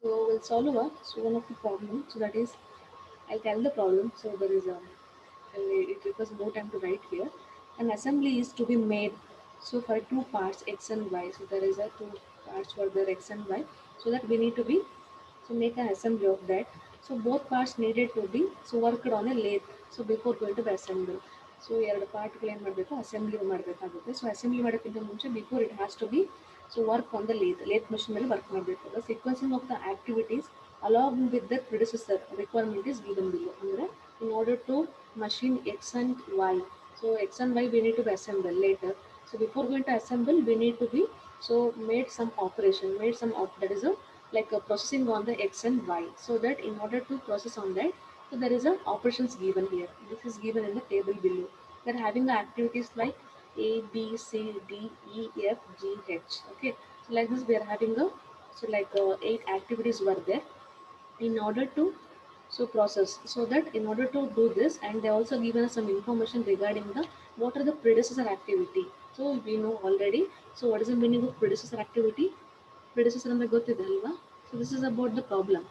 So we'll solve one of the problem. So that is, I'll tell the problem. So there is a, it requires more time to write here. An assembly is to be made. So for two parts X and Y. So there is a two parts for the X and Y. So that we need to be, so make an assembly of that. So both parts needed to be so worked on a lathe. So before going to be assembled. So ಎರಡು ಪಾರ್ಟ್ಗಳು ಏನು ಮಾಡಬೇಕು assembly ಮಾಡಬೇಕಾಗುತ್ತೆ so assembly ಮಾಡೋಕ್ಕಿಂತ ಮುಂಚೆ before it has to be so work on the lathe machine ಮೇಲೆ work ಮಾಡಬೇಕು the sequencing of the activities along with the predecessor requirement is given below ಅಂದರೆ in order to machine X and Y. So X and Y we need to be assemble later. So before going to assemble, we need to be so made some operation, that is a like a processing on the X and Y. So that in order to process on that, so there is a operations given here. This is given in the table below. They're having the activities like A, B, C, D, E, F, G, H. Okay. So like this we are having a so like 8 activities were there in order to so process so that in order to do this and they also given us some information regarding the what are the predecessor activity. So we know already. So what is the meaning of predecessor activity? Predecessor ಅಂದ್ರೆ ಗೊತ್ತಿದೆ ಅಲ್ವಾ? So this is about the problem.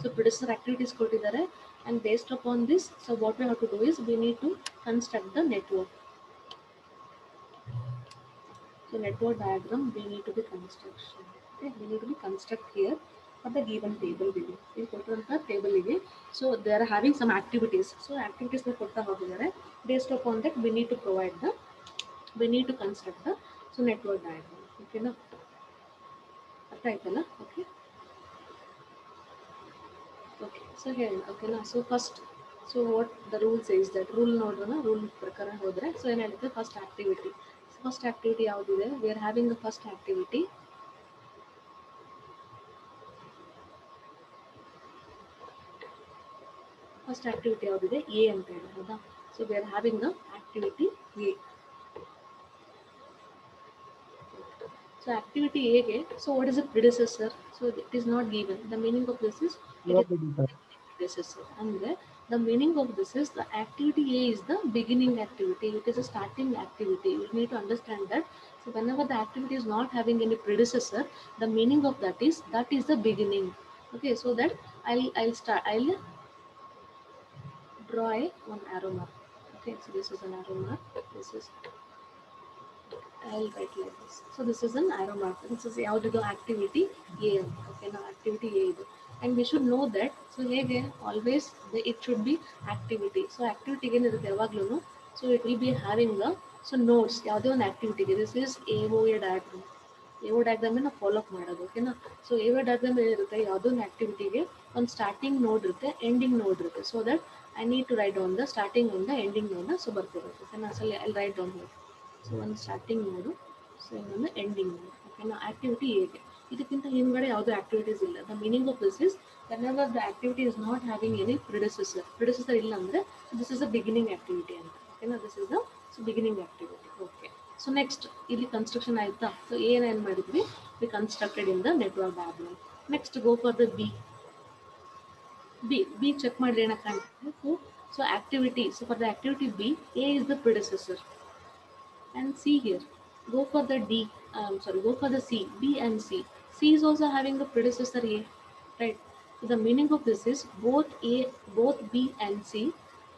So predecessor activities ಕೊಟ್ಟಿದ್ದಾರೆ and based upon this so what we have to do is we need to construct the network. So network diagram we need to be construction. Okay, we need to be construct here for the given table below. In ಕೊಟ್ಟಿರುವಂತ table ಗೆ so they are having some activities. So activities ನ ಕೊಡ್ತಾ ಹೋಗಿದ್ದಾರೆ. Based upon that we need to provide the we need to construct the so network diagram. Okay na? ಅರ್ಥ ಆಯ್ತಲ್ಲ? Okay. Okay. So here okay na. So first so what the rule says that rule ನೋಡೋಣ rule ಪ್ರಕಾರ ಹೋದ್ರೆ so ಏನು ಹೇಳುತ್ತೆ first activity. So first activity ಯಾವುದಿದೆ? We are having the first activity. First activity ಯಾವುದಿದೆ A ಅಂತ ಹೇಳಿ ಹೌದಾ so we are having the activity A so activity ಎಗೆ so what is a predecessor so it is not given the meaning of this is it is predecessor ಅಂದ್ರೆ the meaning of this is the activity A is the beginning activity, it is a starting activity. You need to understand that. So whenever the activity is not having any predecessor, the meaning of that is the beginning. Okay, so that I'll draw one arrow mark. Okay, so this is an arrow mark. This is I'll write like this. So this is an arrow mark. This is how to do activity A. Okay, now activity A ಇದು. And we should know that. So ಹೇಗೆ always it should be activity. So activity ಏನಿರುತ್ತೆ ಯಾವಾಗ್ಲೂ so it will be having the so nodes ಯಾವುದೇ ಒಂದು activity. This is AOA diagram. AO diagram ನಾವು follow up ಮಾಡೋದು ಓಕೆನಾ so AO diagram ಏನಿರುತ್ತೆ ಯಾವುದೋ ಒಂದು ಆಕ್ಟಿವಿಟಿಗೆ ಒಂದು ಸ್ಟಾರ್ಟಿಂಗ್ ನೋಡ್ ಇರುತ್ತೆ ಎಂಡಿಂಗ್ ನೋಡ್ ಇರುತ್ತೆ so that I need to write on the starting node ending ನೋಡ್ನ ಸೊ ಬರ್ತಿರುತ್ತೆ ಓಕೆನಾ ಸೊ ಅಲ್ಲಿ ರೈಟ್ ಡೌನ್ ನೋಡಿ ಸೊ ಒಂದು ಸ್ಟಾರ್ಟಿಂಗ್ ನೋಡು ಸೊ ಇನ್ನೊಂದು ಎಂಡಿಂಗ್ ನೋಡು ಓಕೆನಾ ಆಕ್ಟಿವಿಟಿ ಹೇಗೆ ಇದಕ್ಕಿಂತ ಹಿಂದ್ಗಡೆ ಯಾವುದೋ ಆಕ್ಟಿವಿಟೀಸ್ ಇಲ್ಲ the meaning of this is whenever the activity is not having any predecessor ಇಲ್ಲ ಅಂದ್ರೆ this is a beginning activity ಅಂತ ಓಕೆನಾ this is the so beginning activity okay so next ಇಲ್ಲಿ ಕನ್ಸ್ಟ್ರಕ್ಷನ್ ಆಯ್ತಾ ಸೊ ಏನೇನು ಮಾಡಿದ್ವಿ we constructed in the network diagram next go for the B check ಮಾಡಿದ್ರೆ ಏನಕ್ಕೆ so activity so for the activity B A is the predecessor and C here. Go for the go for the C, B and C. C is also having a predecessor A, right? So the meaning of this is both B and C,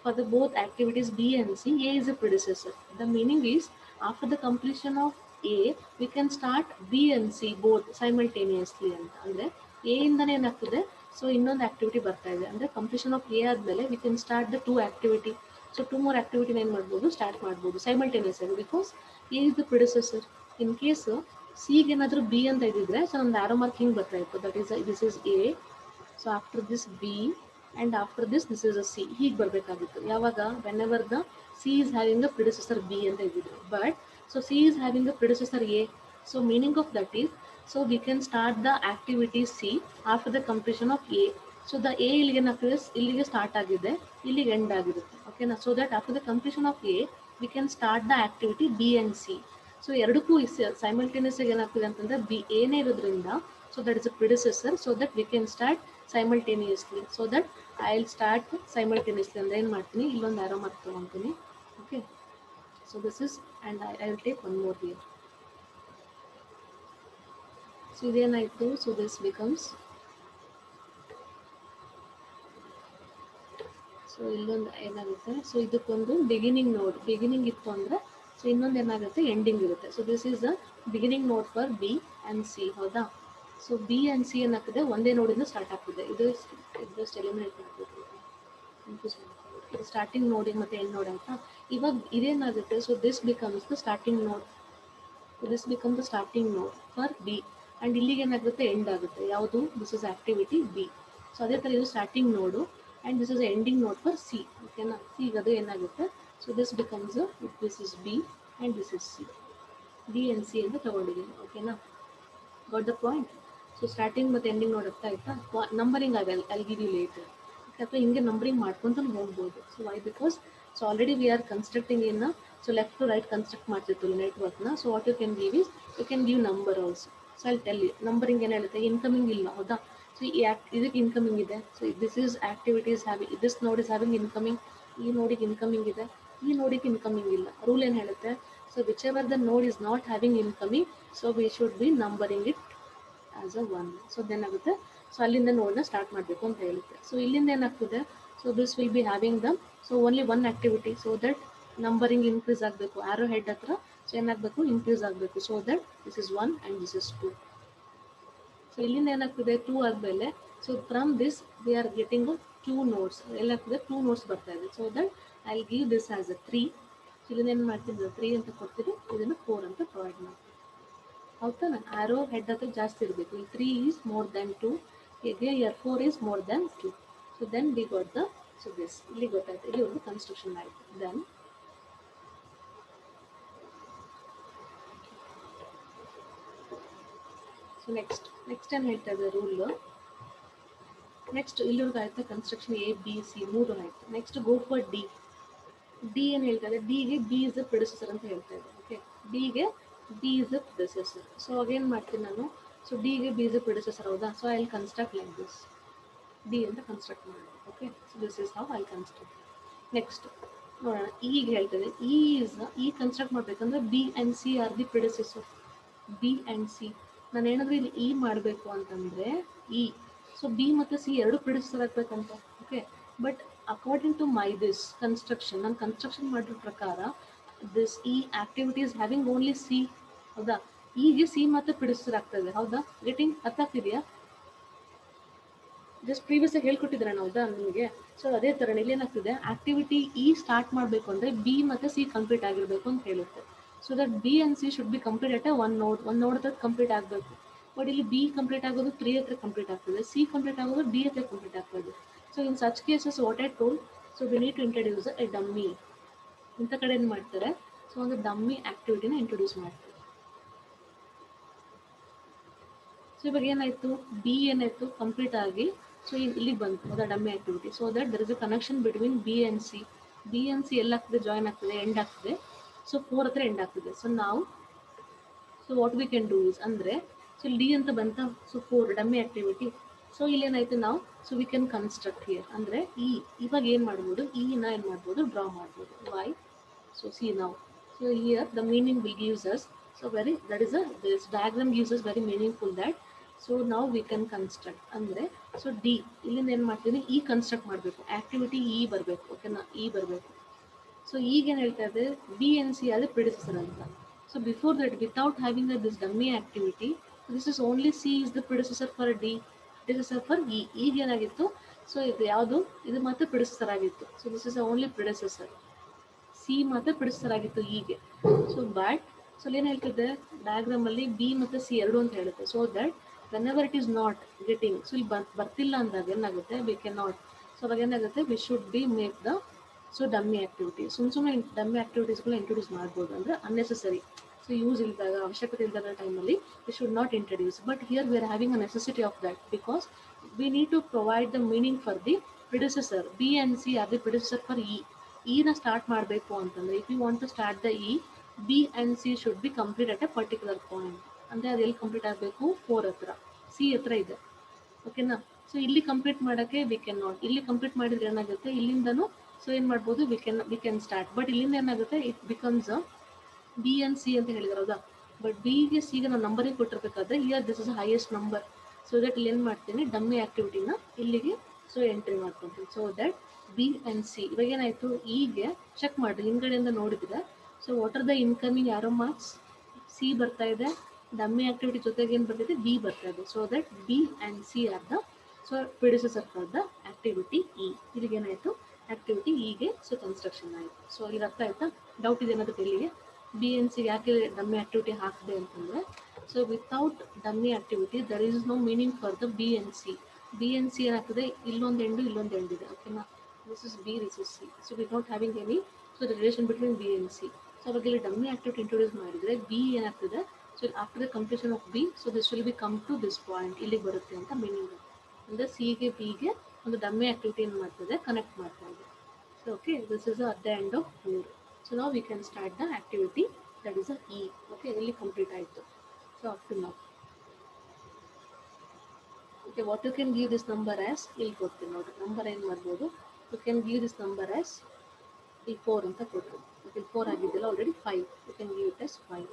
for the both activities B and C, A is a predecessor. The meaning is after the completion of A, we can start B and C both simultaneously ಅಂತ ಅಂದ್ರೆ A ಇಂದನೇ ಏನಾಗ್ತದೆ so ಇನ್ನೊಂದು activity ಬರ್ತಾ ಇದೆ ಅಂದ್ರೆ completion of A ಆದ್ಮೇಲೆ we can start the two activity. So two more activity ಏನು ಮಾಡ್ಬೋದು ಸ್ಟಾರ್ಟ್ ಮಾಡ್ಬೋದು simultaneous ಆಗಿ because A is the predecessor. In case C ಗೆ ಏನಾದರೂ B ಅಂತ ಇದ್ದಿದ್ರೆ ಸೊ ನಮ್ದು ಆರೋ ಮಾರ್ಕ್ ಹಿಂಗೆ ಬರ್ತಾ ಇತ್ತು that is this is A so after this B and after this is a C ಹೀಗೆ ಬರಬೇಕಾಗಿತ್ತು ಯಾವಾಗ whenever the C is having a predecessor B ಅಂತ ಇದ್ದಿದ್ರು but so C is having a predecessor A so meaning of that is so we can start the activity C after the completion of A. So the A ಇಲ್ಲಿಗೆ ಏನಾಗ್ತದೆ ಇಲ್ಲಿಗೆ start ಆಗಿದೆ ಇಲ್ಲಿಗೆ end ಆಗಿರುತ್ತೆ ಓಕೆನಾ so that after the completion of A we can start the activity B and C. So ಎರಡಕ್ಕೂ simultaneous ಆಗಿ ಏನಾಗ್ತದೆ ಅಂತಂದ್ರೆ ಬಿ ಏನೇ ಇರೋದ್ರಿಂದ so that is a predecessor so that we can start simultaneously so that I will start simultaneously ಅಂದ್ರೆ ಏನು ಮಾಡ್ತೀನಿ ಇಲ್ಲೊಂದು ಆರೋ ಮಾರ್ಕ್ ತೊಗೊತೀನಿ okay so this is and I will take one more here so ಇದೇನಾಯಿತು so this becomes so ಇಲ್ಲೊಂದು ಏನಾಗುತ್ತೆ, so ಇದಕ್ಕೊಂದು beginning ಇತ್ತು ಅಂದರೆ, ಸೊ ಇನ್ನೊಂದು ಏನಾಗುತ್ತೆ, ಎಂಡಿಂಗ್ ಇರುತ್ತೆ. So this is the beginning ನೋಡ್ ಫಾರ್ ಬಿ ಆ್ಯಂಡ್ ಸಿ, ಹೌದಾ. ಸೊ ಬಿ ಆ್ಯಂಡ್ ಸಿ ಏನಾಗ್ತದೆ, ಒಂದೇ ನೋಡಿಂದ ಸ್ಟಾರ್ಟ್ ಆಗ್ತದೆ. ಇದು ಜಸ್ಟ್ ಎಲಿಮಿನೇಟ್ ಮಾಡಬೇಕು, ಇದು ಸ್ಟಾರ್ಟಿಂಗ್ ನೋಡಿಂಗ್ ಮತ್ತು ಎಂಡ್ ನೋಡ್ ಆಯಿತಾ. ಇವಾಗ ಇದೇನಾಗುತ್ತೆ, so this becomes the starting node, this become the starting node for B, and ಇಲ್ಲಿಗೆ ಏನಾಗುತ್ತೆ, ಎಂಡ್ ಆಗುತ್ತೆ. ಯಾವುದು, this is activity B. So ಅದೇ ಥರ ಇದು starting node and this is ending node for C, ಓಕೆನಾ. ಸಿ ಈಗ ಅದು ಏನಾಗುತ್ತೆ, so this becomes, this is B and this is C, B and C ಅಂತ ತೊಗೊಂಡಿದ್ದೀನಿ, ಓಕೆನಾ. Got the point. So starting ಮತ್ತು ಎಂಡಿಂಗ್ ನೋಡ್ ಅರ್ಥ ಆಯ್ತಾ. Numbering I give you later, ಅಥವಾ ಹಿಂಗೆ ನಂಬರಿಂಗ್ ಮಾಡ್ಕೊಂತಾನೆ ಹೋಗ್ಬೋದು. So why, because so already we are constructing in, so left to right construct ಮಾಡ್ತಿತ್ತು ನೆಟ್ವರ್ಕ್ನ. So what you can give is, you can give number also. So ಅಲ್ಲಿ tell you numbering ಏನು ಹೇಳುತ್ತೆ, incoming ಇಲ್ಲ, ಹೌದಾ. So ಈ ಇದಕ್ಕೆ incoming ಇದೆ. So this is activities having, this ನೋಡ್ ಇಸ್ ಹ್ಯಾವಿಂಗ್ ಇನ್ಕಮಿಂಗ್, ಈ ನೋಡಿಗೆ ಇನ್ಕಮಿಂಗ್ ಇದೆ, ಈ ನೋಡಿಗೆ ಇನ್ಕಮಿಂಗ್ ಇಲ್ಲ. ರೂಲ್ ಏನು ಹೇಳುತ್ತೆ, ಸೊ ವಿಚ್ ಎವರ್ ದ ನೋಡ್ is not having incoming, so we should B numbering it as a 1. So ಏನಾಗುತ್ತೆ, ಸೊ ಅಲ್ಲಿಂದ ನೋಡನ್ನ ಸ್ಟಾರ್ಟ್ ಮಾಡಬೇಕು ಅಂತ ಹೇಳುತ್ತೆ. ಸೊ ಇಲ್ಲಿಂದ ಏನಾಗ್ತದೆ, so this will be having the, so only one activity, so that numbering increase ಆಗಬೇಕು. ಆರೋ head ಹತ್ರ so ಏನಾಗಬೇಕು, ಇನ್ಕ್ರೀಸ್ ಆಗಬೇಕು. So that this is 1 and this is 2. So ಇಲ್ಲಿಂದ ಏನಾಗ್ತದೆ, 2 ಆದಮೇಲೆ, so from this we are getting 2 nodes, ಎಲ್ಲಾಗ್ತದೆ 2 nodes ಬರ್ತಾ ಇದೆ. So that I give this as a 3. So ಇದನ್ನ ಏನು ಮಾಡ್ತೀನಿ, 3 ಅಂತ ಕೊಡ್ತೀವಿ, ಇದನ್ನು 4 ಅಂತ ಪ್ರೊವೈಡ್ ಮಾಡ್ತೀವಿ, ಹೌದಾ. ಆರೋ ಹೆಡ್ ಹತ್ರ ಜಾಸ್ತಿ ಇರಬೇಕು. ಈ 3 ಈಸ್ ಮೋರ್ ದ್ಯಾನ್ 2, ಹೀಗೆ here 4 is more than 2. So then we got the, so this ಇಲ್ಲಿ ಗೊತ್ತಾಯ್ತು, ಇಲ್ಲಿ ಒಂದು ಕನ್ಸ್ಟ್ರಕ್ಷನ್ ಆಯಿತು. ದೆನ್ ಸೊ ನೆಕ್ಸ್ಟ್ ಏನು ಹೇಳ್ತಾ ಇದೆ ರೂಲ್. ನೆಕ್ಸ್ಟ್ ಇಲ್ಲಿವರೆಗೂ ಆಯ್ತು ಕನ್ಸ್ಟ್ರಕ್ಷನ್ ಎ ಬಿ ಸಿ 3 ಆಯಿತು. Next go for D. D ಏನು ಹೇಳ್ತಾ ಇದೆ, ಡಿಗೆ ಬಿ ಇಸ್ ದ ಪ್ರಿಡೆಸೆಸರ್ ಅಂತ ಹೇಳ್ತಾ ಇದೆ, ಓಕೆ. ಡಿಗೆ B is the predecessor. So ಅಗೇನು ಮಾಡ್ತೀನಿ ನಾನು, ಸೊ ಡಿಗೆ ಬಿ ಇಸ್ ದ ಪ್ರಿಡೆಸೆಸರ್, ಹೌದಾ. So I will construct like this, D ಅಂತ ಕನ್ಸ್ಟ್ರಕ್ಟ್ ಮಾಡಿ, okay. So this is how I construct. Next ನೋಡೋಣ, ಈಗ ಹೇಳ್ತದೆ, ಈ ಕನ್ಸ್ಟ್ರಕ್ಟ್ ಮಾಡಬೇಕಂದ್ರೆ B and C are the predecessor. B and C, ನಾನು ಏನಾದರೂ ಇಲ್ಲಿ ಇ ಮಾಡಬೇಕು ಅಂತಂದರೆ ಇ, ಸೊ ಬಿ ಮತ್ತು ಸಿ ಎರಡು ಪ್ರಿಡೆಸೆಸರ್ ಆಗಬೇಕಂತ, okay. But according to my this construction, ನಾನು ಕನ್ಸ್ಟ್ರಕ್ಷನ್ ಮಾಡಿರೋ ಪ್ರಕಾರ ದಿಸ್ ಈ ಆಕ್ಟಿವಿಟೀಸ್ ಹ್ಯಾವಿಂಗ್ ಓನ್ಲಿ ಸಿ, ಹೌದಾ. ಈಗ ಸಿ ಮತ್ತು ಪ್ರಿಡೆಸೆಸರ್ ಆಗ್ತದೆ, ಹೌದಾ. ಗೆಟಿಂಗ್ ಅರ್ಥ ಆಗ್ತಿದೆಯಾ. ಜಸ್ಟ್ ಪ್ರೀವಿಯಸ್ ಆಗಿ ಹೇಳ್ಕೊಟ್ಟಿದ್ರೆ ಹೌದಾ ನಿಮಗೆ. ಸೊ ಅದೇ ಥರ ಇಲ್ಲಿ ಏನಾಗ್ತದೆ, ಆಕ್ಟಿವಿಟಿ ಇ ಸ್ಟಾರ್ಟ್ ಮಾಡಬೇಕು ಅಂದರೆ ಬಿ ಮತ್ತು ಸಿ ಕಂಪ್ಲೀಟ್ ಆಗಿರಬೇಕು ಅಂತ ಹೇಳುತ್ತೆ. So that B and C should be complete at one ನೋಡ್ ಹತ್ರ ಕಂಪ್ಲೀಟ್ ಆಗಬೇಕು. ಬಟ್ ಇಲ್ಲಿ ಬಿ ಕಂಪ್ಲೀಟ್ ಆಗೋದು 3 ಹತ್ರ ಕಂಪ್ಲೀಟ್ ಆಗ್ತದೆ, ಸಿ ಕಂಪ್ಲೀಟ್ ಆಗೋದು ಡಿ ಹತ್ರ ಕಂಪ್ಲೀಟ್ ಆಗ್ತದೆ. So in such cases what I told, so we need to introduce a dummy. ಇಂಥ ಕಡೆ ಏನು ಮಾಡ್ತಾರೆ, ಸೊ ಒಂದು ಡಮ್ಮಿ ಆಕ್ಟಿವಿಟಿನ ಇಂಟ್ರೊಡ್ಯೂಸ್ ಮಾಡ್ತಾರೆ. ಸೊ ಇವಾಗ ಏನಾಯಿತು, ಬಿ ಏನಾಯಿತು ಕಂಪ್ಲೀಟ್ ಆಗಿ, ಸೊ ಇಲ್ಲಿಗೆ ಬಂತು ಅದರ dummy activity. So that there is a connection between B and C. B and C ಎಲ್ಲಾಗ್ತದೆ, ಜಾಯಿನ್ ಆಗ್ತದೆ, ಎಂಡ್ ಆಗ್ತದೆ. ಸೊ 4 ಹತ್ರ ಎಂಡ್ ಆಗ್ತದೆ. ಸೊ ನಾವು, so what we can do is ಅಂದರೆ, ಸೊ ಇಲ್ಲಿ ಡಿ ಅಂತ ಬಂತ, ಸೊ 4 ಡಮ್ಮಿ ಆಕ್ಟಿವಿಟಿ. ಸೊ ಇಲ್ಲೇನಾಯಿತು ನಾವು, so we can construct here ಅಂದರೆ ಇವಾಗ ಏನು ಮಾಡ್ಬೋದು, ಇನ ಏನು ಮಾಡ್ಬೋದು, ಡ್ರಾ ಮಾಡ್ಬೋದು. ವೈ, ಸೊ ಸಿ ನಾವು, so here the meaning will gives us, so very that is this diagram gives us very meaningful that. So ನಾವು ವಿ ಕ್ಯಾನ್ ಕನ್ಸ್ಟ್ರಕ್ಟ್ ಅಂದರೆ, ಸೊ ಡಿ ಇಲ್ಲಿಂದ ಏನು ಮಾಡ್ತೀನಿ, ಇ ಕನ್ಸ್ಟ್ರಕ್ಟ್ ಮಾಡಬೇಕು, ಆಕ್ಟಿವಿಟಿ ಇ ಬರಬೇಕು, ಓಕೆನಾ, E ಬರಬೇಕು. ಸೊ ಈಗೇನು ಹೇಳ್ತಾ ಇದೆ, ಬಿ ಎನ್ ಸಿ ಆದರೆ ಪ್ರಿಡೆಸೆಸರ್ ಅಂತ. So before that without having this dummy activity, this is only C is the predecessor for D, predecessor for E. ಈಗೇನಾಗಿತ್ತು, ಸೊ ಇದು ಯಾವುದು, ಇದು ಮಾತ್ರ ಪ್ರಿಡೆಸೆಸರ್ ಆಗಿತ್ತು. So this is only predecessor, C ಮಾತ್ರ predecessor ಆಗಿತ್ತು ಹೀಗೆ. ಸೊ ಬಟ್ ಸೊ ಏನು ಹೇಳ್ತಿದ್ದೆ ಡಯಾಗ್ರಾಮಲ್ಲಿ ಬಿ ಮತ್ತು ಸಿ ಎರಡು ಅಂತ ಹೇಳುತ್ತೆ. So that when ever it is not getting, so ಇಲ್ಲಿ ಬರ್ತಿಲ್ಲ ಅಂದಾಗ ಏನಾಗುತ್ತೆ, ವಿ ಕ್ಯಾನ್ ನಾಟ್. ಸೊ ಅವಾಗ ಏನಾಗುತ್ತೆ, we should be make the, so dummy activity. ಸುಮ್ಮನೆ ಡಮ್ಮಿ ಆಕ್ಟಿವಿಟೀಸ್ಗಳು ಇಂಟ್ರೊಡ್ಯೂಸ್ ಮಾಡ್ಬೋದು, ಅಂದರೆ ಅನ್ನೆಸೆಸರಿ. ಸೊ ಯೂಸ್ ಇಲ್ದಾಗ, ಅವಶ್ಯಕತೆ ಇಲ್ದಾಗ ಟೈಮಲ್ಲಿ we should not introduce. But here we are having a necessity of that, because we need to provide the meaning for the predecessor. B and C are the predecessor for E. ಇನ start ಮಾಡಬೇಕು ಅಂತಂದರೆ, if you want to start the E, B and C should be complete at A particular point. ಅಂದರೆ ಅದು ಎಲ್ಲಿ complete ಆಗಬೇಕು, 4 ಹತ್ರ, C ಹತ್ರ ಇದೆ, ಓಕೆನಾ. ಸೊ ಇಲ್ಲಿ ಕಂಪ್ಲೀಟ್ ಮಾಡೋಕ್ಕೆ ವಿ ಕ್ಯಾನ್ ನಾಟ್. ಇಲ್ಲಿ ಕಂಪ್ಲೀಟ್ ಮಾಡಿದ್ರೆ ಏನಾಗುತ್ತೆ, ಇಲ್ಲಿಂದನೂ ಸೊ ಏನು ಮಾಡ್ಬೋದು, ವಿ ಕ್ಯಾನ್ ಸ್ಟಾರ್ಟ್. ಬಟ್ ಇಲ್ಲಿಂದ ಏನಾಗುತ್ತೆ, it becomes B and C ಅಂತ ಹೇಳಿದ್ರೆ, ಹೌದಾ. ಬಟ್ ಬಿಗೆ ಸಿಗೆ ನಾವು ನಂಬರಿಗೆ ಕೊಟ್ಟಿರ್ಬೇಕಾದ್ರೆ here this is highest number. So that ಇಲ್ಲಿ ಏನು ಮಾಡ್ತೀನಿ, ಡಮ್ಮಿ ಆ್ಯಕ್ಟಿವಿಟಿನ ಇಲ್ಲಿಗೆ ಸೊ ಎಂಟ್ರಿ ಮಾಡ್ಕೊತೀನಿ. So that B and C. ಇವಾಗ ಏನಾಯಿತು, ಈಗ ಚೆಕ್ ಮಾಡಿರಿ ಹಿಂದ್ಗಡೆಯಿಂದ ನೋಡಿದ್ರೆ. So what are the incoming arrow marks? C ಬರ್ತಾ ಇದೆ, ಡಮ್ಮಿ ಆಕ್ಟಿವಿಟಿ ಜೊತೆಗೆ ಏನು ಬರ್ತಿದೆ, ಬಿ ಬರ್ತಾ ಇದೆ. So that B and C are the so predecessor for the activity E. ಇಲ್ಲಿಗೇನಾಯಿತು, ಆಕ್ಟಿವಿಟಿ ಇಗೆ ಸೊ ಕನ್ಸ್ಟ್ರಕ್ಷನ್ ಆಯಿತು. ಸೊ ಇಲ್ಲಿ ಅರ್ಥ ಆಯ್ತಾ? ಡೌಟ್ ಇದೆ ಅನ್ನೋದಕ್ಕೆ ಇಲ್ಲಿಗೆ ಬಿ ಎನ್ ಸಿ ಯಾಕೆ ಡಮ್ಮಿ ಆಕ್ಟಿವಿಟಿ ಹಾಕಿದೆ ಅಂತಂದರೆ, so without dummy activity there is no meaning for the B and C. B and C ಏನಾಗ್ತದೆ, ಇಲ್ಲೊಂದು ಎಂಡು ಇಲ್ಲೊಂದು ಎಂಡ್ ಇದೆ. ಓಕೆನಾ, this is B, this is C. So without having any so the relation between B and C. So ಅವಾಗ ಇಲ್ಲಿ dummy activity introduce ಮಾಡಿದರೆ B ಏನಾಗ್ತದೆ, so after the completion of B so this will be come to this point, ಇಲ್ಲಿಗೆ ಬರುತ್ತೆ ಅಂತ meaning. ಅಂದರೆ ಸಿಗೆ ಬಿಗೆ ಒಂದು ಡಮ್ಮಿ ಆಕ್ಟಿವಿಟಿ ಏನು ಮಾಡ್ತದೆ, ಕನೆಕ್ಟ್ ಮಾಡ್ತಾ ಇದೆ. So okay, this is at the end of 4. So now we can start the activity, that is a E. Okay, really complete ಆಯಿತು. So up to now. Okay, what you can give this number as, ಇಲ್ಲಿ ಕೊಡ್ತೀನಿ ನೋಡಿ, number ಏನು ಮಾಡ್ಬೋದು, you can give this number as ಇಲ್ಲಿ 4 ಅಂತ ಕೊಟ್ಟರು. Okay, 4 ಆಗಿದ್ದಿಲ್ಲ, already 5. You can give it as 5.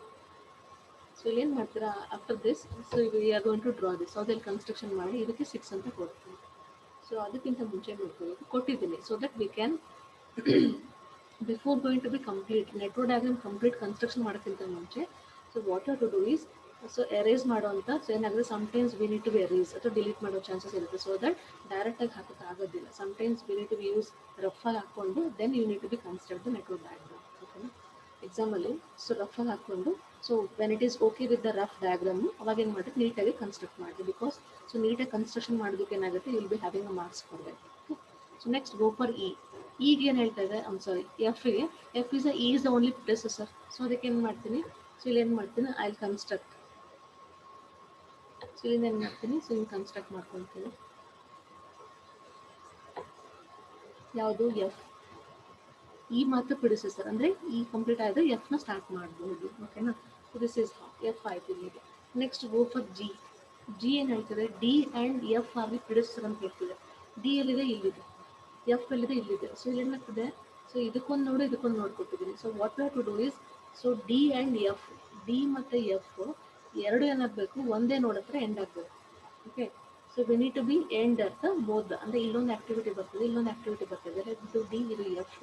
So ಇಲ್ಲಿ ಏನು ಮಾಡ್ತೀರಾ, after this so we are going to draw this. So ಅದಲ್ಲಿ ಕನ್ಸ್ಟ್ರಕ್ಷನ್ ಮಾಡಿ ಇದಕ್ಕೆ 6 ಅಂತ ಕೊಡ್ತೀನಿ. ಸೊ ಅದಕ್ಕಿಂತ ಮುಂಚೆ ಮಾಡ್ಕೋಬೇಕು, ಕೊಟ್ಟಿದ್ದೀನಿ. So that we can before going to be complete network diagram complete construction ಮಾಡೋಕ್ಕಿಂತ ಮುಂಚೆ so what are to do is so erase ಮಾಡೋ ಅಂತ. ಸೊ ಏನಾಗುತ್ತೆ, sometimes we need to be erase ಅಥವಾ ಡಿಲೀಟ್ ಮಾಡೋ ಚಾನ್ಸಸ್ ಇರುತ್ತೆ. ಸೊ ದಟ್ ಡೈರೆಕ್ಟಾಗಿ ಹಾಕೋಕ್ಕೆ ಆಗೋದಿಲ್ಲ. Sometimes we need to be use ರಫಾಗಿ ಹಾಕ್ಕೊಂಡು then you need to be construct the network diagram. ಓಕೆನಾ, ಎಕ್ಸಾಮಲ್ಲಿ ಸೊ ರಫಾಗಿ ಹಾಕ್ಕೊಂಡು so when it is okay with the rough diagram ಅವಾಗ ಏನು ಮಾಡಿದ್ರೆ ನೀಟಾಗಿ ಕನ್ಸ್ಟ್ರಕ್ಟ್ ಮಾಡಿ. ಬಿಕಾಸ್ ಸೊ ನೀಟಾಗಿ ಕನ್ಸ್ಟ್ರಕ್ಷನ್ ಮಾಡೋದಕ್ಕೆ ಏನಾಗುತ್ತೆ, will be having a marks for that. So next go for E. ಈಗ ಏನು ಹೇಳ್ತಾ ಇದೆ, ಸಾರಿ ಎಫ್ಗೆ, F is E is the only predecessor. So ಅದಕ್ಕೆ ಏನು ಮಾಡ್ತೀನಿ, ಸೊ ಇಲ್ಲಿ ಏನು ಮಾಡ್ತೀನಿ, ಐ ವಿಲ್ ಕನ್ಸ್ಟ್ರಕ್ಟ್. ಸೊ ಇಲ್ಲಿಂದ ಏನು ಮಾಡ್ತೀನಿ, ಸೊ ಇಲ್ಲಿ ಕನ್ಸ್ಟ್ರಕ್ಟ್ ಮಾಡ್ಕೊಳ್ತೀನಿ. ಯಾವುದು, ಎಫ್. ಈ ಮಾತ್ರ ಪ್ರಿಡೆಸೆಸರ್ ಅಂದರೆ ಈ ಕಂಪ್ಲೀಟ್ ಆಗಿದೆ, ಎಫ್ನ ಸ್ಟಾರ್ಟ್ ಮಾಡ್ಬೋದು. ಓಕೆನಾ, ಸೊ ದಿಸ್ ಇಸ್ ಎಫ್ ಆಯ್ತು ಇಲ್ಲಿಗೆ. Next go for G. G ಏನು ಹೇಳ್ತದೆ, D and F are the predecessor ಅಂತ ಹೇಳ್ತಿದೆ. ಡಿ ಎಲ್ಲಿದೆ, ಇಲ್ಲಿದೆ. ಎಫ್ ಎಲ್ಲಿದೆ, ಇಲ್ಲಿದೆ. ಸೊ ಇಲ್ಲಿ ಏನಾಗ್ತದೆ, ಸೊ ಇದಕ್ಕೊಂದು ನೋಡು ಇದಕ್ಕೊಂದು ನೋಡ್ಕೊಟ್ಟಿದ್ದೀನಿ. So what we have to do is so D and F, D ಮತ್ತು ಎಫ್ ಎರಡು ಏನಾಗಬೇಕು, ಒಂದೇ ನೋಡ್ ಹತ್ರ ಎಂಡ್ ಆಗಬೇಕು. Okay, so we need to be end at both. ಅಂದರೆ ಇಲ್ಲೊಂದು ಆಕ್ಟಿವಿಟಿ ಬರ್ತದೆ, ಇಲ್ಲೊಂದು ಆಕ್ಟಿವಿಟಿ ಬರ್ತದೆ. ಇದು ಡಿ, ಇದು ಎಫ್.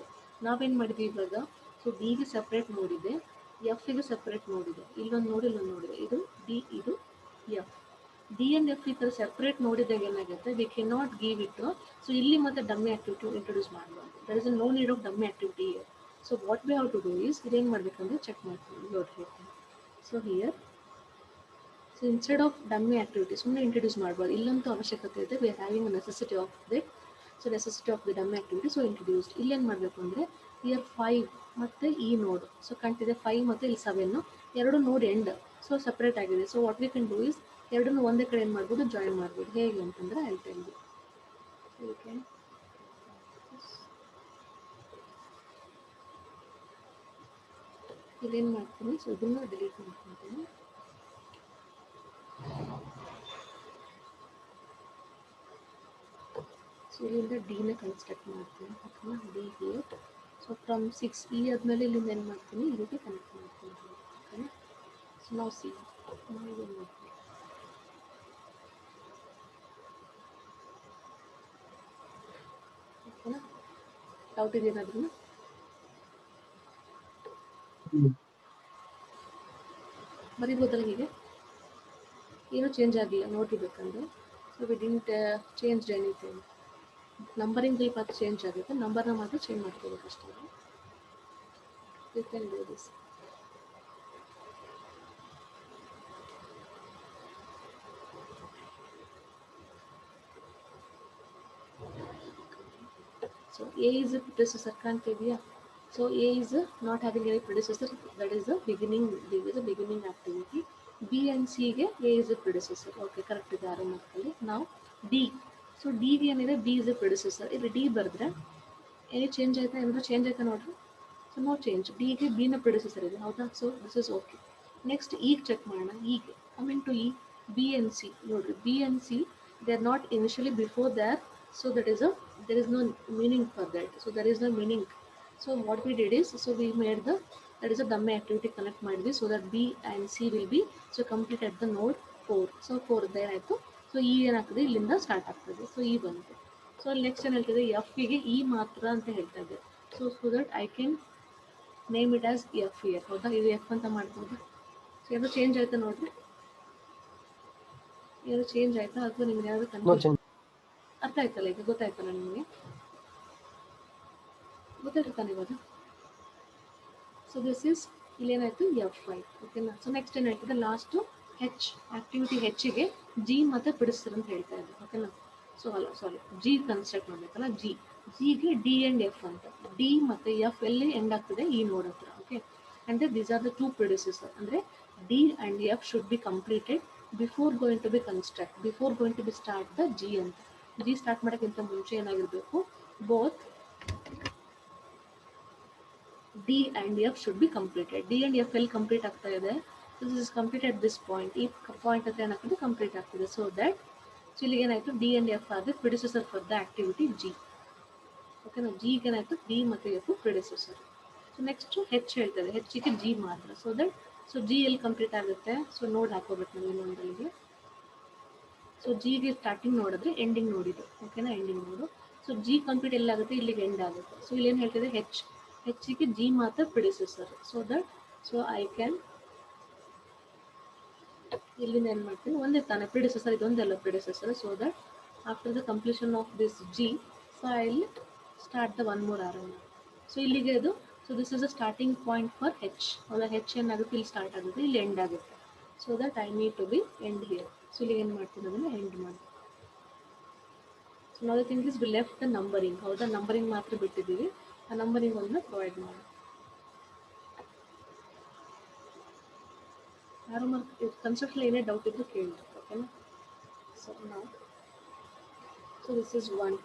ನಾವೇನು ಮಾಡಿದ್ವಿ ಇವಾಗ, ಸೊ ಡಿಗೆ ಸಪ್ರೇಟ್ ನೋಡಿದೆ, ಎಫ್ಗೆ ಸಪ್ರೇಟ್ ನೋಡಿದೆ. ಇಲ್ಲೊಂದು ನೋಡಿ, ಇಲ್ಲೊಂದು ನೋಡಿದೆ. ಇದು ಡಿ, ಇದು ಎಫ್. ಡಿ ಎನ್ ಎಫ್ ಈ ಥರ ಸೆಪ್ರೇಟ್ ನೋಡಿದಾಗ ಏನಾಗುತ್ತೆ, we can not give it. So ಇಲ್ಲಿ ಮತ್ತೆ ಡಮ್ಮಿ ಆಕ್ಟಿವಿಟಿ ಇಂಟ್ರೊಡ್ಯೂಸ್ ಮಾಡಬಾರ್ದು. There is no need of dummy activity here. So what we have to do is ಇದೇನು ಮಾಡಬೇಕಂದ್ರೆ ಚೆಕ್ ಮಾಡ್ತೀವಿ, ನೋಡಿ. So here so instead of dummy activity ಸುಮ್ಮನೆ introduce ಮಾಡಬಾರ್ದು, ಇಲ್ಲಂತೂ ಅವಶ್ಯಕತೆ ಇದೆ. We are having a necessity of that. So necessity of the dummy activity. So introduced ಇಲ್ಲೇನು ಮಾಡಬೇಕು ಅಂದರೆ ಇಯರ್ 5 ಮತ್ತು ಈ ನೋಡ್ ಸೊ ಕಂಟಿದೆ 5 ಮತ್ತು ಇಲ್ಲಿ 7 ಎರಡು ನೋಡ್ ಎಂಡ್ ಸೊ ಸಪ್ರೇಟ್ ಆಗಿದೆ. So what we can do is ಎರಡನ್ನೂ ಒಂದೇ ಕಡೆ ಏನು ಮಾಡ್ಬೋದು, ಜಾಯಿನ್ ಮಾಡ್ಬೋದು. ಹೇಗೆ ಅಂತಂದರೆ ಐ ಟೆಲ್ ಯು. ಓಕೆ, ಇಲ್ಲೇನು ಮಾಡ್ತೀನಿ, ಸೊ ಇದನ್ನು ಡಿಲೀಟ್ ಮಾಡ್ಕೊತೀನಿ. ಸೊ ಇಲ್ಲಿಂದ ಡಿನ ಕನ್ಸ್ಟ್ರಕ್ಟ್ ಮಾಡ್ತೀನಿ. ಓಕೆನಾ, ಡಿ ಹಿಯರ್. ಸೊ ಫ್ರಮ್ 6 ಈ ಆದಮೇಲೆ ಇಲ್ಲಿಂದ ಏನು ಮಾಡ್ತೀನಿ, ಇದಕ್ಕೆ ಕನೆಕ್ಟ್ ಮಾಡ್ತೀನಿ. ಓಕೆನಾ, ಸೊ ನಾವು ಸಿ ನಾವು ಏನು ಮಾಡ್ತೀವಿ, ಓಕೆನಾ. ಡೌಟ್ ಇದೆಯೇನಾದ್ರೂ, ಬರೀಬೋದಲ್ಲ ಹೀಗೆ, ಏನೂ ಚೇಂಜ್ ಆಗಿಲ್ಲ ನೋಡ್ಬೇಕಂದ್ರೆ. So we didn't change anything. Numbering ಸ್ವಲ್ಪ ಚೇಂಜ್ ಆಗುತ್ತೆ, ನಂಬರ್ನ ಮಾತ್ರ ಚೇಂಜ್ ಮಾಡ್ಕೋಬೇಕು ಅಷ್ಟೇ. You can do this. So A is A predecessor ಕಾಣ್ತಿದೆಯಾ. So A is not having any predecessor, that is a beginning, beginning activity. B and ಸಿಗೆ A is A predecessor. Okay, correct ಇದೆ, 6 ಮಾರ್ಕಲ್ಲಿ. ನಾವು D, so ಡಿಗೆ ಏನಿದೆ, B is A ಪ್ರಿಡೆಸೆಸರ್. ಇಲ್ಲಿ D ಬರೆದ್ರೆ any change ಆಯ್ತಾ, ಏನಾದರೂ ಚೇಂಜ್ ಆಯ್ತಾ ನೋಡ್ರಿ. ಸೊ ನೋ ಚೇಂಜ್, ಡಿಗೆ ಬಿನ ಪ್ರಿಡೆಸೆಸರ್ ಇದೆ, ಹೌದಾ. So this is okay. Next ಈಗ ಚೆಕ್ ಮಾಡೋಣ. ಈಗ coming to E, B and C ನೋಡಿರಿ. B and C they are not initially before there. So that is a, there is no meaning for that. So there is no meaning. So what we did is, so we made the, that is a dummy activity connect ಮಾಡಿದ್ವಿ. So that B and C will be so complete at the node 4. So 4 there ಆಯಿತು. So ಈ ಏನಾಗ್ತದೆ, ಇಲ್ಲಿಂದ start ಆಗ್ತದೆ. So ಈ ಬಂತು. So ಅಲ್ಲಿ next ಏನು ಹೇಳ್ತಿದೆ, ಎಫ್ಗೆ ಇ ಮಾತ್ರ ಅಂತ ಹೇಳ್ತಾ ಇದೆ. So that I can name it as F year. ಹೌದಾ, ಇದು ಎಫ್ ಅಂತ ಮಾಡ್ಬೋದು. ಸೊ ಯಾವುದು ಚೇಂಜ್ ಆಯ್ತಾ ನೋಡ್ರಿ, ಯಾವುದು ಚೇಂಜ್ ಆಯ್ತಾ ಅಥವಾ ನಿಮ್ಗೆ ಯಾವುದು No ಕನ್ಫ್ಯೂಷನ್ change. ಅರ್ಥ ಆಯ್ತಲ್ಲ, ಈಗ ಗೊತ್ತಾಯ್ತಲ್ಲ ನಿಮಗೆ, ಗೊತ್ತಾಯ್ತು ತಾನೆ ಇವಾಗ. ಸೊ ದಿಸ್ ಇಸ್ ಇಲ್ಲೇನಾಯ್ತು ಎಫ್ ಐ. ಓಕೆನಾ. ಸೊ ನೆಕ್ಸ್ಟ್ ಏನಾಯ್ತದೆ, ಲಾಸ್ಟು ಹೆಚ್, ಆಕ್ಟಿವಿಟಿ ಹೆಚ್ಚಿಗೆ ಜಿ ಮತ್ತೆ ಬಿಡಿಸ್ತಾರೆ ಅಂತ ಹೇಳ್ತಾ ಇದ್ದೆ. ಓಕೆನಾ. ಸೊ ಅಲ್ಲ ಸಾರಿ, ಜಿ ಕನ್ಸ್ಟ್ರಕ್ಟ್ ಮಾಡಬೇಕಲ್ಲ, ಜಿಗೆ ಡಿ ಆ್ಯಂಡ್ ಎಫ್ ಅಂತ. ಡಿ ಮತ್ತು ಎಫ್ ಎಲ್ಲಿ ಎಂಡ್ ಆಗ್ತದೆ, ಈ ನೋಡ್ ಹತ್ರ. ಓಕೆ, ಅಂದರೆ these are the two predecessor. ಅಂದರೆ D and F should be completed before going to be construct, before going to be start the G ಅಂತ. G start ಮಾಡೋಕ್ಕಿಂತ ಮುಂಚೆ ಏನಾಗಿರಬೇಕು, both D and F should be completed. D and F ಎಲ್ಲಿ complete ಆಗ್ತಾ ಇದೆ, this is complete at this point. ಈ point ಹತ್ರ ಏನಾಗ್ತದೆ, ಕಂಪ್ಲೀಟ್ ಆಗ್ತದೆ. ಸೊ ದ್ಯಾಟ್, ಸೊ ಇಲ್ಲಿಗೆ ಏನಾಯಿತು, ಡಿ ಆ್ಯಂಡ್ ಎಫ್ ಆದ್ರೆ ಪ್ರಿಡಿಸೆಸರ್ ಫಾರ್ ದ ಆಕ್ಟಿವಿಟಿ ಜಿ. ಓಕೆನಾ. ಜಿಗೆ ಏನಾಯಿತು, ಡಿ ಮತ್ತು ಎಫ್ ಪ್ರಿಡಿಸೆಸರ್. ಸೊ ನೆಕ್ಸ್ಟು ಹೆಚ್ ಹೇಳ್ತದೆ, ಹೆಚ್ಚಿಗೆ ಜಿ ಮಾತ್ರ. ಸೊ ದಟ್, ಸೊ ಜಿ ಎಲ್ಲಿ ಕಂಪ್ಲೀಟ್ ಆಗುತ್ತೆ, ಸೊ ನೋಡ್ ಹಾಕೋಬೇಕು ನಾವು ಇನ್ನೊಂದಲ್ಲಿಗೆ. ಸೊ ಜಿಗೆ ಸ್ಟಾರ್ಟಿಂಗ್ ನೋಡಿದ್ರೆ ಎಂಡಿಂಗ್ ನೋಡಿದ್ದು. ಓಕೆನಾ, ಎಂಡಿಂಗ್ ನೋಡು. ಸೊ ಜಿ ಕಂಪ್ಲೀಟ್ ಎಲ್ಲಾಗುತ್ತೆ, ಇಲ್ಲಿಗೆ ಎಂಡ್ ಆಗುತ್ತೆ. ಸೊ ಇಲ್ಲಿ ಏನು ಹೇಳ್ತಿದೆ, ಹೆಚ್ಚಿಗೆ ಜಿ ಮಾತ್ರ predecessor. So that, so I can ಇಲ್ಲಿಂದ ಏನು ಮಾಡ್ತೀನಿ, ಒಂದೇ ತಾನೆ ಪ್ರಿಡಿಸೆಸರ್, ಇದೊಂದೆಲ್ಲ predecessor. So that after the completion of this G, so I will start the one more are. So ಇಲ್ಲಿಗೆ ಅದು, so this is a starting point for H. ಹೌದಾ, H ಏನಾಗುತ್ತೆ, ಇಲ್ಲಿ ಸ್ಟಾರ್ಟ್ ಆಗುತ್ತೆ, ಇಲ್ಲಿ ಎಂಡ್ ಆಗುತ್ತೆ. So that I need to be end here. So ಇಲ್ಲಿಗೆ ಏನು ಮಾಡ್ತೀನಿ, ಅದನ್ನು ಎಂಡ್ ಮಾಡಿ. ಸೊ ನಾವು thing is we left the numbering. ಹೌದಾ, ನಂಬರಿಂಗ್ ಮಾತ್ರ ಬಿಟ್ಟಿದ್ದೀವಿ, ಆ ನಂಬರಿಂಗ್ ಒಂದು ಪ್ರೊವೈಡ್ ಮಾಡಿ. ಯಾರು ಕನ್ಸೆಪ್ಟಲ್ಲಿ ಏನೇ ಡೌಟ್ ಇದ್ದು ಕೇಳಿ. ಓಕೆನಾ. ಸೊ ನಾವು, ಸೊ ದಿಸ್ ಇಸ್ ಒನ್.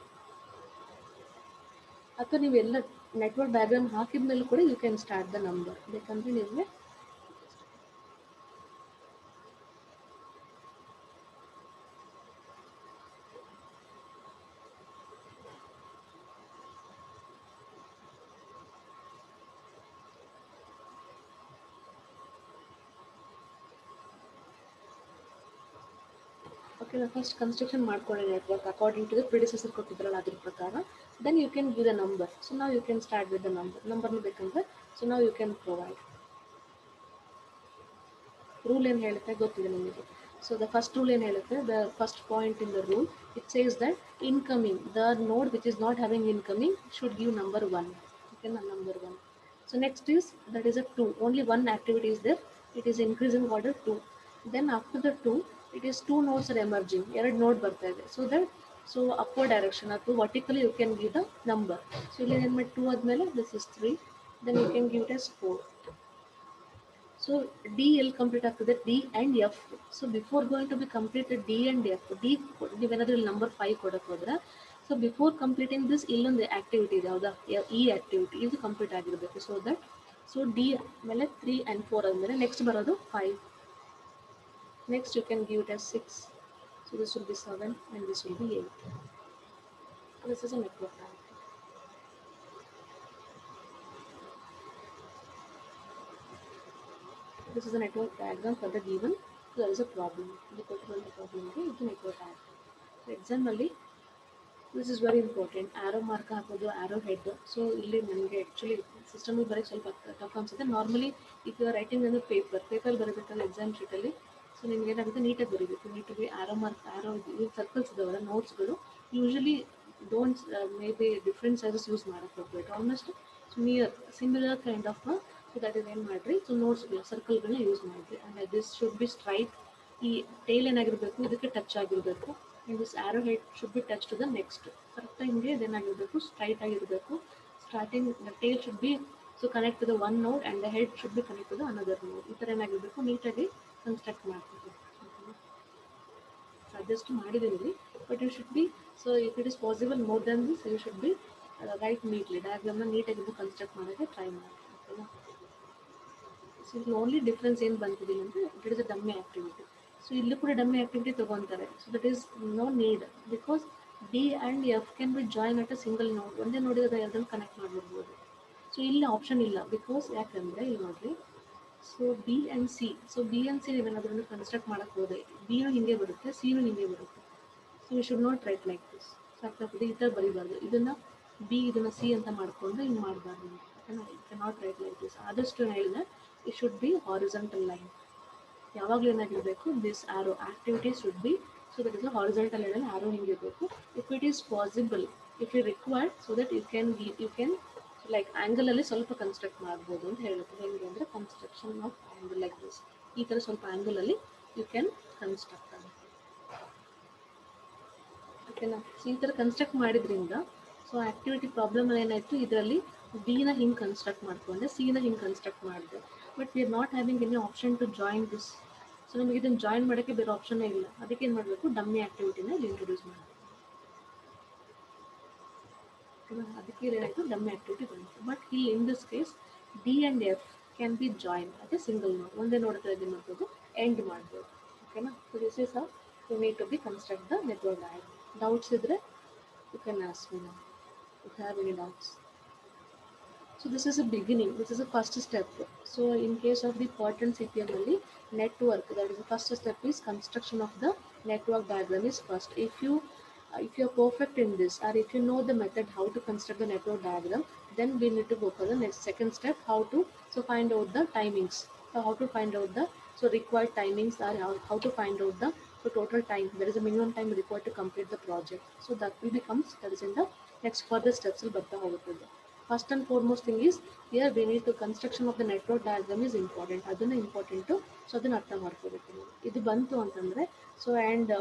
ಅಥವಾ ನೀವೆಲ್ಲ ನೆಟ್ವರ್ಕ್ ಡಯಾಗ್ರಾಮ್ ಹಾಕಿದ ಮೇಲೆ ಕೂಡ you can start the number. ಬೇಕಂದ್ರೆ ನಿಮಗೆ ಓಕೆ, ಫಸ್ಟ್ ಕನ್ಸ್ಟ್ರಕ್ಷನ್ ಮಾಡ್ಕೊಳ್ಳಿ network according to the predecessor ಕೊಟ್ಟಿದ್ರಲ್ಲ ಅದ್ರ ಪ್ರಕಾರ. Then you can give the number. So ನಾವು you can start with the ನಂಬರ್ನ ಬೇಕಂದ್ರೆ, ಸೊ ನಾವು ಯು ಕ್ಯಾನ್ ಪ್ರೊವೈಡ್. ರೂಲ್ ಏನು ಹೇಳುತ್ತೆ ಗೊತ್ತಿದೆ ನಿಮಗೆ. ಸೊ ದ ಫಸ್ಟ್ ರೂಲ್ ಏನು ಹೇಳುತ್ತೆ, the first point in the rule, it says that incoming, the node which is not having incoming should give number 1. ಓಕೆನಾ, number 1. So next is, that is a 2. Only one activity is there. It is increasing order 2. Then after the 2, it is 2 nodes are emerging. ಎರಡು node ಬರ್ತಾ ಇದೆ. So that, so upward direction ಅಥವಾ vertically you can give the number. So ಇಲ್ಲಿ ಏನು ಮಾಡಿ 2 ಆದಮೇಲೆ this is 3. Then you can give it as 4. So D ಎಲ್ಲಿ complete ಆಗ್ತದೆ, D and F. So before going to be completed D and F, D ನೀವೇನಾದ್ರೂ ಇಲ್ಲಿ number 5 ಕೊಡಕ್ಕೆ ಹೋದ್ರೆ, ಸೊ ಬಿಫೋರ್ ಕಂಪ್ಲೀಟಿಂಗ್ ದಿಸ್ ಇಲ್ಲೊಂದು ಆಕ್ಟಿವಿಟಿ ಇದೆ. ಹೌದಾ, ಈ ಆಕ್ಟಿವಿಟಿ ಇದು ಕಂಪ್ಲೀಟ್ ಆಗಿರಬೇಕು. ಸೊ ದಟ್, ಸೊ ಡಿ ಆಮೇಲೆ 3 ಆ್ಯಂಡ್ 4 ಆದಮೇಲೆ ನೆಕ್ಸ್ಟ್ ಬರೋದು 5. Next you can give it as 6. So this will be 7 and this will be 8. This is a network. This is a network diagram for the given. So there is a problem. The particular problem is the network diagram. So example, this is very important. Arrow mark ಹಾಕೋದು, arrow head. So ಇಲ್ಲಿ ನನಗೆ actually ಸಿಸ್ಟಮಿಗೆ ಬರೋಕ್ಕೆ ಸ್ವಲ್ಪ tough ಅನ್ಸುತ್ತೆ. Normally ಈಗ writing ಅಂದರೆ paper ಬರಬೇಕಲ್ಲ exam ಶೀಟಲ್ಲಿ. So ನಿಮ್ಗೆ ಏನಾಗುತ್ತೆ, ನೀಟಾಗಿ ಬರೀಬೇಕು. ನೀಟಾಗಿ ಆರೋ ಮಾರ್ಕ್, ಆರೋ ಇದು ಸರ್ಕಲ್ಸ್ ಇದಾವಲ್ಲ ನೋಟ್ಸ್ಗಳು, usually don't may be different sizes use ಮಾಡೋಕ್ಕೆ ಹೋಗ್ಬೇಕು. Almost near similar kind of. So that is ಏನು ಮಾಡಿರಿ, ಸೊ ನೋಟ್ಸ್ಗಳು ಸರ್ಕಲ್ಗಳನ್ನ ಯೂಸ್ ಮಾಡಿರಿ. And this should be straight. ಈ ಟೈಲ್ ಏನಾಗಿರಬೇಕು, ಇದಕ್ಕೆ ಟಚ್ ಆಗಿರಬೇಕು. And this arrow head should be touch to the next. ಕರೆಕ್ಟಾಗಿ ಹಿಂಗೆ ಇದೇನಾಗಿರಬೇಕು, ಸ್ಟ್ರೈಟ್ ಆಗಿರಬೇಕು. Starting the tail should be so connect to the one node and the head should B connect to the another node. ಈ ಥರ ಏನಾಗಿರಬೇಕು, ನೀಟಾಗಿ construct ಮಾಡ್ತೀವಿ. Suggest ಮಾಡಿದ್ದೀನಿ, but you should be, so if it is possible more then this, you should be write neatly. ಡಯಾಗ್ರಾಮ್ನ ನೀಟಾಗಿ construct ಮಾಡೋಕ್ಕೆ try ಮಾಡಿ. ಓಕೆನಾ. ಸೊ ಇಲ್ಲಿ ಓನ್ಲಿ ಡಿಫ್ರೆನ್ಸ್ ಏನು ಬಂತಿದ್ದೀನಿ ಅಂದರೆ, it is a dummy activity. So ಇಲ್ಲೂ ಕೂಡ ಡಮ್ಮಿ ಆ್ಯಕ್ಟಿವಿಟಿ ತೊಗೊತಾರೆ. So that is no need, because D and F can be join at a single node. ಒಂದೇ ನೋಡಿದ್ರೆ ಎರಡನ್ನು ಕನೆಕ್ಟ್ ಮಾಡಿಬಿಡ್ಬೋದು. ಸೊ ಇಲ್ಲಿ ಆಪ್ಷನ್ ಇಲ್ಲ, ಬಿಕಾಸ್ ಯಾಕಂದರೆ ಇಲ್ಲಿ ನೋಡಿರಿ, so B and C. So B and C ನೀವೇನಾದ್ರೂ ಕನ್ಸ್ಟ್ರಕ್ಟ್ ಮಾಡೋಕ್ಕೆ ಹೋದೆ, ಬಿನೂ ಹಿಂಗೆ ಬರುತ್ತೆ, ಸಿನೂ ಹಿಂಗೆ ಬರುತ್ತೆ. So you should not write like this. So ಈ ಥರ ಬರೀಬಾರ್ದು. ಇದನ್ನ ಬಿ ಇದನ್ನ ಸಿ ಅಂತ ಮಾಡ್ಕೊಂಡು ಹಿಂಗೆ ಮಾಡಬಾರ್ದು. ಓಕೆನಾ, you can not write like this. ಆದಷ್ಟು ನಾನು ಹೇಳಿದೆ it should be horizontal line. ಯಾವಾಗಲೂ ಏನಾಗಿರಬೇಕು, this arrow activities should be so that is a horizontal ಲೈನಲ್ಲಿ ಆರೋ ಹಿಂಗಿರಬೇಕು. If it is possible, if you required, so that you can like ಆ್ಯಂಗಲಲ್ಲಿ ಸ್ವಲ್ಪ construct ಮಾಡ್ಬೋದು ಅಂತ ಹೇಳುತ್ತೆ. ಹೆಂಗೆ ಅಂದರೆ construction of angle like this, ಈ ಥರ ಸ್ವಲ್ಪ ಆ್ಯಂಗಲಲ್ಲಿ ಯು ಕ್ಯಾನ್ ಕನ್ಸ್ಟ್ರಕ್ಟ್ ಆಗುತ್ತೆ. ಓಕೆನಾ, ಸೊ ಈ ಥರ ಕನ್ಸ್ಟ್ರಕ್ಟ್ ಮಾಡಿದ್ರಿಂದ ಸೊ ಆ್ಯಕ್ಟಿವಿಟಿ ಪ್ರಾಬ್ಲಮಲ್ಲಿ ಏನಾಯಿತು, ಇದರಲ್ಲಿ ಬಿನ ಹಿಂಗೆ ಕನ್ಸ್ಟ್ರಕ್ಟ್ ಮಾಡ್ಕೊಂಡೆ, ಸಿನ ಹಿಂಗೆ ಕನ್ಸ್ಟ್ರಕ್ಟ್ ಮಾಡಿದೆ. But we are not having any option two join this. So ನಮಗೆ ಇದನ್ನು ಜಾಯಿನ್ ಮಾಡೋಕ್ಕೆ ಬೇರೆ ಆಪ್ಷನ್ನೇ ಇಲ್ಲ. ಅದಕ್ಕೆ ಏನು ಮಾಡಬೇಕು, ಡಮ್ಮಿ ಆ್ಯಕ್ಟಿವಿಟಿನ ಇಲ್ಲಿ ಇಂಟ್ರೊಡ್ಯೂಸ್ ಮಾಡಬೇಕು. ಅದಕ್ಕೆ ಏನಾಯಿತು, ಡಮ್ಮಿ ಆ್ಯಕ್ಟಿವಿಟಿ ಬಂತು. ಬಟ್ ಇಲ್ಲಿ in this case D and F can be join ಅದೇ ಸಿಂಗಲ್ ನೋಡ್. ಒಂದೇ ನೋಡ್ತಾ ಏನು ಮಾಡ್ಬೋದು, ಎಂಡ್ ಮಾಡ್ಬೋದು. ಓಕೆನಾ, so this is how you need to be construct the network diagram. Doubts ಇದ್ದರೆ you can ask me now if you have any doubts. So this is a beginning, this is a first step. So in case of the PERT and CPM only, network, that is the first step is construction of the network diagram is first. If you are perfect in this, or if you know the method how to construct the network diagram, then we need to go for the next second step, how to find out the timings. So how to find out the required timings, or how to find out the total time. There is a minimum time required to complete the project. So that will becomes, that is in the next further steps will ಬರ್ತಾ ಹೋಗುತ್ತದೆ. First and foremost thing is, here we need to construction of the network diagram is important. ಅದನ್ನ important. So ಅದನ್ನ ಅರ್ಥ ಮಾಡ್ಕೋಬೇಕು ನೀವು. ಇದು ಬಂತು ಅಂತಂದರೆ so and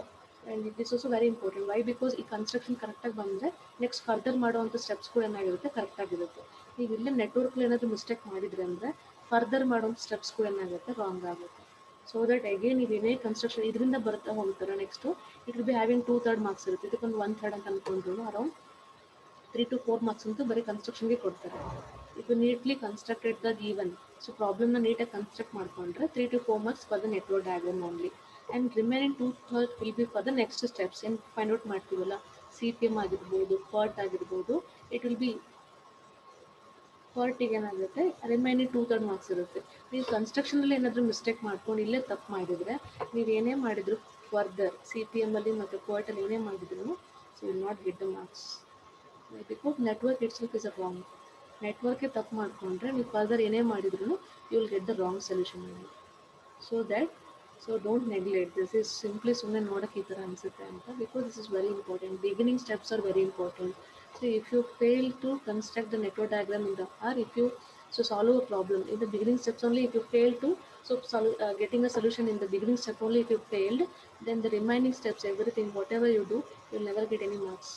it is also very important. Why because ಈ ಕನ್ಸ್ಟ್ರಕ್ಷನ್ ಕರೆಕ್ಟಾಗಿ ಬಂದರೆ ನೆಕ್ಸ್ಟ್ ಫರ್ದರ್ ಮಾಡುವಂಥ ಸ್ಟೆಪ್ಸ್ಗಳು ಏನಾಗಿರುತ್ತೆ, ಕರೆಕ್ಟಾಗಿರುತ್ತೆ. ನೀವು ಇಲ್ಲೇ ನೆಟ್ವರ್ಕ್ಲಿ ಏನಾದರೂ ಮಿಸ್ಟೇಕ್ ಮಾಡಿದರೆ ಅಂದರೆ ಫರ್ದರ್ ಮಾಡುವಂಥ ಸ್ಟೆಪ್ಸ್ಗಳು ಏನಾಗುತ್ತೆ, ರಾಂಗ್ ಆಗುತ್ತೆ. ಸೊ ದಟ್ ಅಗೇನ್ ನೀವು ಏನೇ ಕನ್ಸ್ಟ್ರಕ್ಷನ್ ಇದರಿಂದ ಬರ್ತಾ ಹೋಗ್ತಾರೆ, next it will be having 2/3 marks ಇರುತ್ತೆ. ಇದಕ್ಕೊಂದು 1/3 ಅಂತ ಅಂದ್ಕೊಂಡ್ರು ಅರೌಂಡ್ 3 to 4 ಮಾರ್ಕ್ಸ್ ಅಂತೂ ಬರೀ ಕನ್ಸ್ಟ್ರಕ್ಷನ್ಗೆ ಕೊಡ್ತಾರೆ. If you neatly constructed the given, so ಪ್ರಾಬ್ಲಮ್ನ ನೀಟಾಗಿ ಕನ್ಸ್ಟ್ರಕ್ಟ್ ಮಾಡ್ಕೊಂಡ್ರೆ 3 to 4 marks for the network diagram only. And remaining 2/3 will be for the next steps. ಏನು ಫೈಂಡ್ ಔಟ್ ಮಾಡ್ತೀವಲ್ಲ, CPM ಆಗಿರ್ಬೋದು, PERT ಆಗಿರ್ಬೋದು, ಇಟ್ ವಿಲ್ ಬಿ PERTಗೆ ಏನಾಗುತ್ತೆ, ರಿಮೈನಿಂಗ್ 2/3 ಮಾರ್ಕ್ಸ್ ಇರುತ್ತೆ. ನೀವು ಕನ್ಸ್ಟ್ರಕ್ಷನಲ್ಲಿ ಏನಾದರೂ ಮಿಸ್ಟೇಕ್ ಮಾಡ್ಕೊಂಡು ಇಲ್ಲೇ ತಪ್ಪು ಮಾಡಿದರೆ, ನೀವು ಏನೇ ಮಾಡಿದ್ರು ಫರ್ದರ್ CPM ಅಲ್ಲಿ ಮತ್ತು PERT ಅಲ್ಲಿ ಏನೇ ಮಾಡಿದ್ರು so will not get the marks. Because network it self is a wrong. ನೆಟ್ವರ್ಕೇ ತಪ್ಪು ಮಾಡಿಕೊಂಡ್ರೆ ನೀವು ಫರ್ದರ್ ಏನೇ ಮಾಡಿದ್ರು you will get the wrong solution. So don't neglect this. Is simply ಸುಮ್ಮನೆ ನೋಡೋಕ್ಕೆ ಈ ಥರ ಅನಿಸುತ್ತೆ ಅಂತ, because this is very important. Beginning steps are very important. So if you fail to construct the network diagram in the, or if you solve a problem in the beginning steps only, if you fail to getting a solution in the beginning step only, if you failed, then the remaining steps, everything whatever you do, you will never get any marks.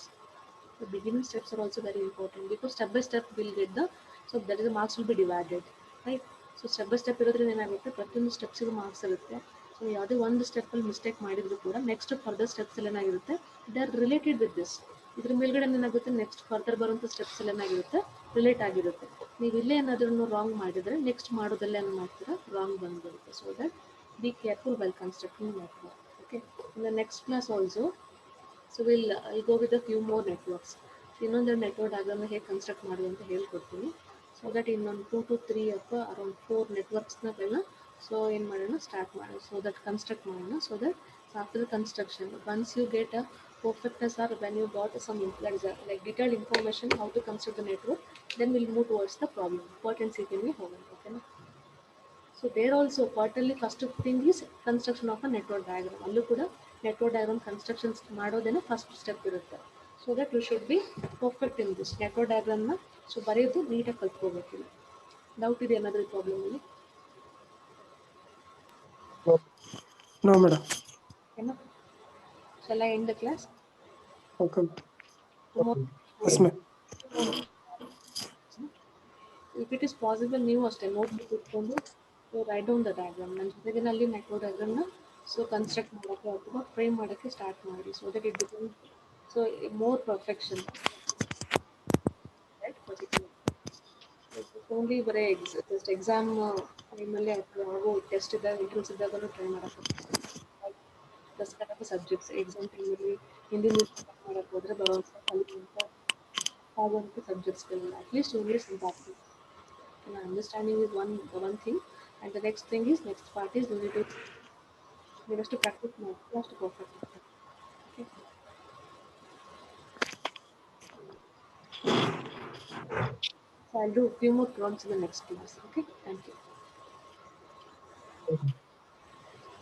The beginning steps are also very important, because step by step we'll get the, so that is the marks will be divided, right? So step by step ಇರೋದ್ರಿಂದ ಏನಾಗುತ್ತೆ, ಪ್ರತಿಯೊಂದು ಸ್ಟೆಪ್ಸಿಗೂ marks ಇರುತ್ತೆ. So ಯಾವುದೇ ಒಂದು ಸ್ಟೆಪ್ಪಲ್ಲಿ mistake ಮಾಡಿದ್ರು ಕೂಡ next further steps ಎಲ್ಲ ಏನಾಗಿರುತ್ತೆ, they are related with this. ಇದ್ರ ಮೇಲ್ಗಡೆ ಏನಾಗುತ್ತೆ, ನೆಕ್ಸ್ಟ್ ಫರ್ದರ್ ಬರುವಂಥ ಸ್ಟೆಪ್ಸ್ ಎಲ್ಲ ಏನಾಗಿರುತ್ತೆ, ರಿಲೇಟ್ ಆಗಿರುತ್ತೆ. ನೀವು ಇಲ್ಲೇ ಏನಾದ್ರೂ ರಾಂಗ್ ಮಾಡಿದರೆ ನೆಕ್ಸ್ಟ್ ಮಾಡೋದೆಲ್ಲ ಏನು ಮಾಡ್ತೀರಾ, ರಾಂಗ್ ಬಂದ್ಬಿಡುತ್ತೆ. So that be careful well constructing network. Okay, in the next class also so I'll go with a few more networks. ಇನ್ನೊಂದು ನೆಟ್ವರ್ಕ್ ಡಯಾಗ್ರಾಮ್ನ ಹೇಗೆ ಕನ್ಸ್ಟ್ರಕ್ಟ್ ಮಾಡೋದು ಅಂತ ಹೇಳ್ಕೊಡ್ತೀನಿ. ಸೊ ದಟ್ ಇನ್ನೊಂದು 2 to 3 ಅಥವಾ ಅರೌಂಡ್ 4 ನೆಟ್ವರ್ಕ್ಸ್ನೆಲ್ಲ ಸೊ ಏನು ಮಾಡೋಣ, ಸ್ಟಾರ್ಟ್ ಮಾಡೋಣ. ಸೊ ದಟ್ ಕನ್ಸ್ಟ್ರಕ್ಟ್ ಮಾಡೋಣ. So that after the construction, once you get a perfectness, or when you got some like detailed information how to construct the network, then we'll move towards the problem. Important CPM ಹೋಗೋಣ. ಓಕೆನಾ. So there also ಪಾರ್ಟಲ್ಲಿ first thing is construction of a network diagram. ಅಲ್ಲೂ ಕೂಡ network diagram constructions ಮಾಡೋದೇನೆ first step ಇರುತ್ತೆ. So that you should be perfect in this network ಡಯಾಗ್ರಾಮ್ನ. So ಬರೆಯೋದು ನೀಟಾಗಿ ಕಲ್ತ್ಕೋಬೇಕಿಲ್ಲ. ಡೌಟ್ ಇದೆ ಏನಾದರೂ ಈ ಪ್ರಾಬ್ಲಮಲ್ಲಿ? No, madam. ಏನೋ shall I end the class? Okay. Tomorrow, Yes, ma'am. if it is possible, ನೀವು ಅಷ್ಟೇ ನೋಟ್ಬುಕ್ ಇಟ್ಕೊಂಡು ರೈಟ್ ಡೌನ್ ದ ಡಯಾಗ್ರಾಮ್. ನನ್ನ ಜೊತೆಗೆ ಅಲ್ಲಿ ನೆಟ್ವರ್ಕ್ ಡಯಾಗ್ರಾಮ್ನ ಸೊ ಕನ್ಸ್ಟ್ರಕ್ಟ್ ಮಾಡೋಕ್ಕೆ ಅಥವಾ ಫ್ರೇಮ್ ಮಾಡೋಕ್ಕೆ ಸ್ಟಾರ್ಟ್ ಮಾಡಿ. So that it become so more perfection, right? Particular only ಬರೀ ಜಸ್ಟ್ ಎಕ್ಸಾಮ್ ಟೈಮಲ್ಲಿ ಅಥವಾ ಯಾವಾಗೋ ಟೆಸ್ಟ್ ಇದ್ದಾಗ, ಇಂಟರ್ವ್ಯೂಸ್ ಇದ್ದಾಗಲೂ ಟ್ರೈ ಮಾಡೋಕ್ಕೆ thus kind of subjects exam ಟೈಮಲ್ಲಿ ಹಿಂದಿನ ಮಾಡೋಕ್ಕೆ ಹೋದರೆ ಬರೋವಂಥ ಕಲಿಯುವಂಥ ಆಗುವಂಥ ಸಬ್ಜೆಕ್ಟ್ಸ್ಗಳೆಲ್ಲ at least English important. Understanding is one thing, and the next thing is, next part is you need to practice more, just perfect. Okay. I'll do a few more prompts in the next class. Okay, thank you.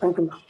Thank you, ma'am.